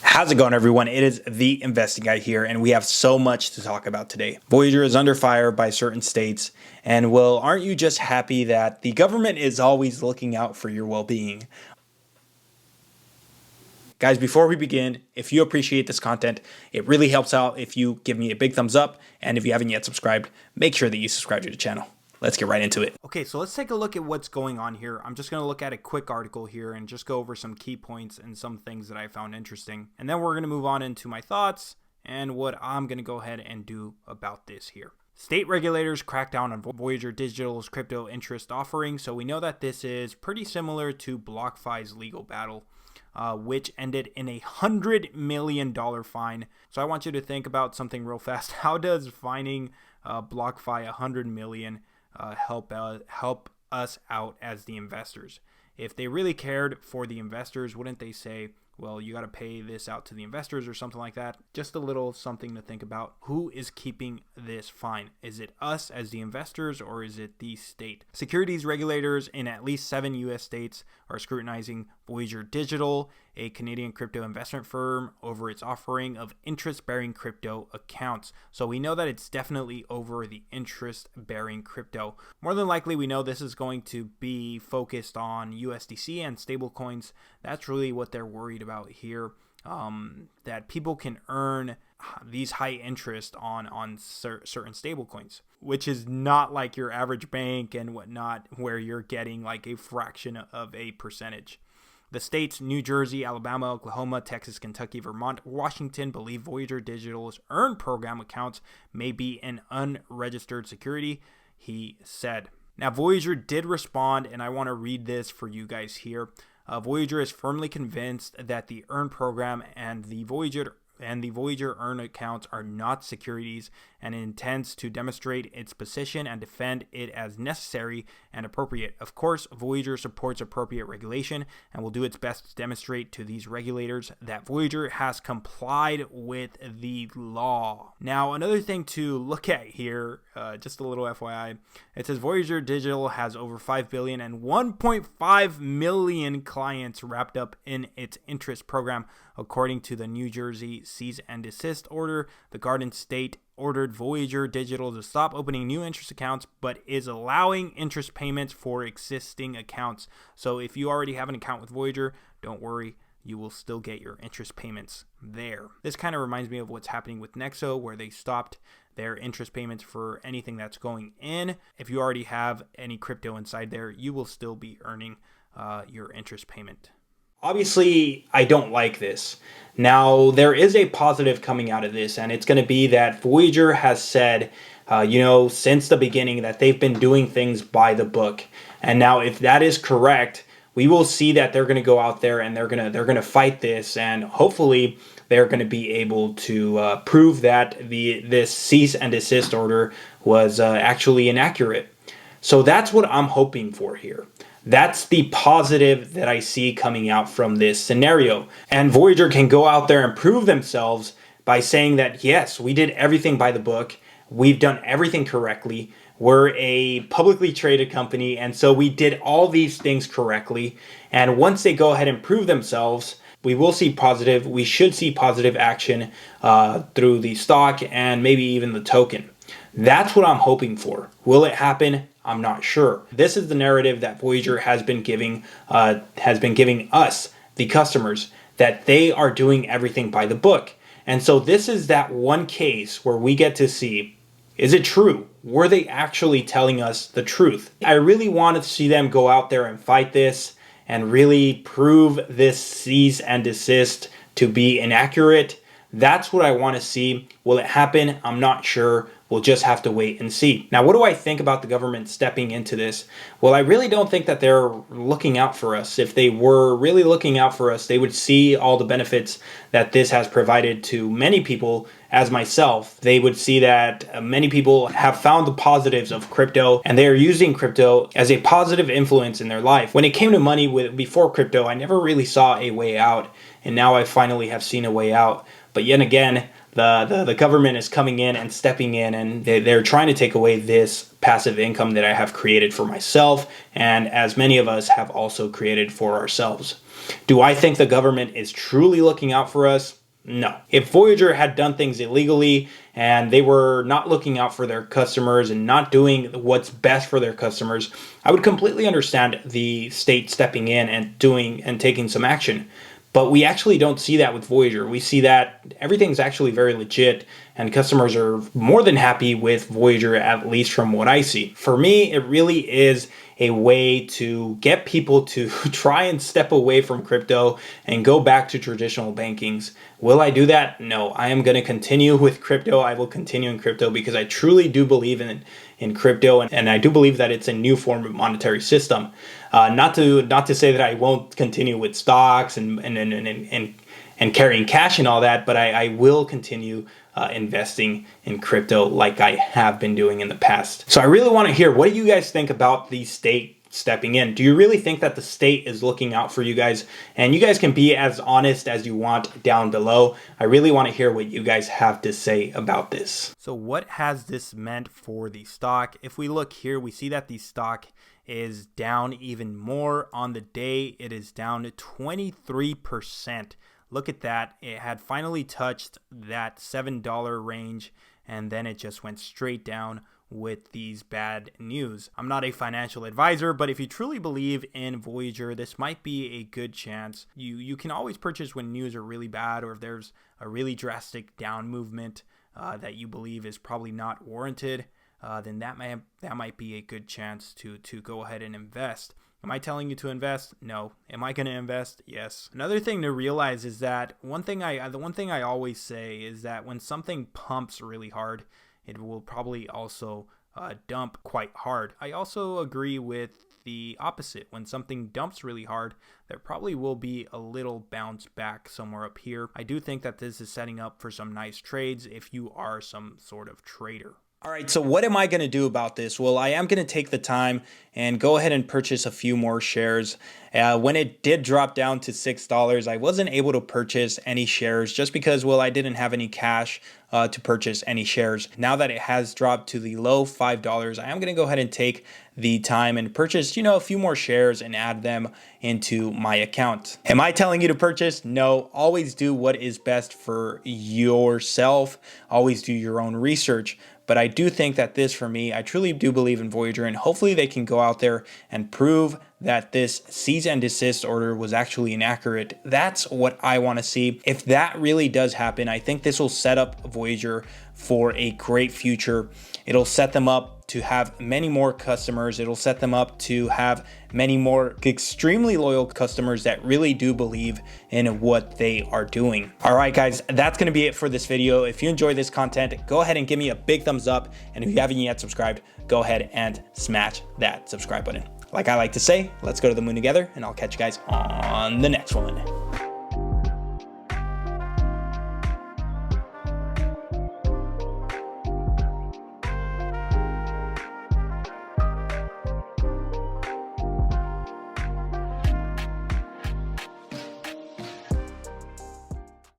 How's it going, everyone? It is the Investing Guy here, and we have so much to talk about today. Voyager is under fire by certain states, and well, aren't you just happy that the government is always looking out for your well-being? Guys, before we begin, if you appreciate this content, it really helps out if you give me a big thumbs up, and if you haven't yet subscribed, make sure that you subscribe to the channel. Let's get right into it. Okay, so let's take a look at what's going on here. I'm just going to look at a quick article here and just go over some key points and some things that I found interesting. And then we're going to move on into my thoughts and what I'm going to go ahead and do about this here. State regulators crack down on Voyager Digital's crypto interest offering. So we know that this is pretty similar to BlockFi's legal battle, which ended in $100 million fine. So I want you to think about something real fast. How does fining BlockFi $100 million help us out as the investors? If they really cared for the investors, wouldn't they say, well, you got to pay this out to the investors or something like that? Just a little something to think about. Who is keeping this fine? Is it us as the investors, or is it the state? Securities regulators in at least 7 U.S. states are scrutinizing Voyager Digital, a Canadian crypto investment firm, over its offering of interest-bearing crypto accounts. So we know that it's definitely over the interest-bearing crypto. More than likely, we know this is going to be focused on USDC and stablecoins. That's really what they're worried about here, that people can earn these high interest on certain stablecoins, which is not like your average bank and whatnot, where you're getting like a fraction of a percentage. The states New Jersey, Alabama, Oklahoma, Texas, Kentucky, Vermont, Washington believe Voyager Digital's Earn program accounts may be an unregistered security, he said. Now, Voyager did respond, and I want to read this for you guys here. Voyager is firmly convinced that the Earn program and the Voyager Earn accounts are not securities, and intends to demonstrate its position and defend it as necessary and appropriate. Of course, Voyager supports appropriate regulation and will do its best to demonstrate to these regulators that Voyager has complied with the law. Now, another thing to look at here, just a little FYI, it says Voyager Digital has over 5 billion and 1.5 million clients wrapped up in its interest program, according to the New Jersey cease and desist order. The Garden State ordered Voyager Digital to stop opening new interest accounts, but is allowing interest payments for existing accounts. So if you already have an account with Voyager, don't worry, you will still get your interest payments there. This kind of reminds me of what's happening with Nexo, where they stopped their interest payments for anything that's going in. If you already have any crypto inside there, you will still be earning your interest payment. Obviously, I don't like this. Now, there is a positive coming out of this, and it's going to be that Voyager has said, since the beginning that they've been doing things by the book. And now, if that is correct, we will see that they're going to go out there and they're going to fight this, and hopefully they're going to be able to prove that this cease and desist order was actually inaccurate. So that's what I'm hoping for here. That's the positive that I see coming out from this scenario. And Voyager can go out there and prove themselves by saying that, yes, we did everything by the book. We've done everything correctly. We're a publicly traded company, and so we did all these things correctly. And once they go ahead and prove themselves, we should see positive action through the stock and maybe even the token. That's what I'm hoping for. Will it happen? I'm not sure. This is the narrative that Voyager has been giving us, the customers, that they are doing everything by the book. And so this is that one case where we get to see, is it true? Were they actually telling us the truth? I really want to see them go out there and fight this and really prove this cease and desist to be inaccurate. That's what I want to see. Will it happen? I'm not sure. We'll just have to wait and see. Now, what do I think about the government stepping into this? Well, I really don't think that they're looking out for us. If they were really looking out for us, they would see all the benefits that this has provided to many people as myself, they would see that many people have found the positives of crypto and they are using crypto as a positive influence in their life. When it came to money before crypto, I never really saw a way out, and now I finally have seen a way out. But yet again, the government is coming in and stepping in, and they're trying to take away this passive income that I have created for myself, and as many of us have also created for ourselves. Do I think the government is truly looking out for us? No. If Voyager had done things illegally and they were not looking out for their customers and not doing what's best for their customers, I would completely understand the state stepping in and taking some action. But we actually don't see that with Voyager. We see that everything's actually very legit, and customers are more than happy with Voyager, at least from what I see. For me, it really is a way to get people to try and step away from crypto and go back to traditional bankings. Will I do that? No, I am going to continue with crypto. I will continue in crypto because I truly do believe in crypto, and I do believe that it's a new form of monetary system. Not to say that I won't continue with stocks and carrying cash and all that, but I will continue investing in crypto like I have been doing in the past. So I really want to hear, what do you guys think about the state stepping in? Do you really think that the state is looking out for you guys? And you guys can be as honest as you want down below. I really want to hear what you guys have to say about this. So what has this meant for the stock? If we look here, we see that the stock is down even more on the day. It is down 23%. Look at that. It had finally touched that $7 range, and then it just went straight down with these bad news. I'm not a financial advisor, but if you truly believe in Voyager, this might be a good chance. You can always purchase when news are really bad, or if there's a really drastic down movement that you believe is probably not warranted, then that might be a good chance to go ahead and invest. Am I telling you to invest? No. Am I going to invest? Yes. Another thing to realize is that the one thing I always say is that when something pumps really hard, it will probably also dump quite hard. I also agree with the opposite. When something dumps really hard, there probably will be a little bounce back somewhere up here. I do think that this is setting up for some nice trades if you are some sort of trader. All right, so what am I going to do about this? Well, I am going to take the time and go ahead and purchase a few more shares. When it did drop down to $6, I wasn't able to purchase any shares just because, well, I didn't have any cash to purchase any shares. Now that it has dropped to the low $5, I am going to go ahead and take the time and purchase, a few more shares and add them into my account. Am I telling you to purchase? No. Always do what is best for yourself. Always do your own research. But I do think that this, for me, I truly do believe in Voyager, and hopefully they can go out there and prove that this cease and desist order was actually inaccurate. That's what I want to see. If that really does happen, I think this will set up Voyager for a great future. It'll set them up to have many more customers. It'll set them up to have many more extremely loyal customers that really do believe in what they are doing. All right, guys, that's going to be it for this video. If you enjoy this content, go ahead and give me a big thumbs up. And if you haven't yet subscribed, go ahead and smash that subscribe button. Like I like to say, let's go to the moon together, and I'll catch you guys on the next one.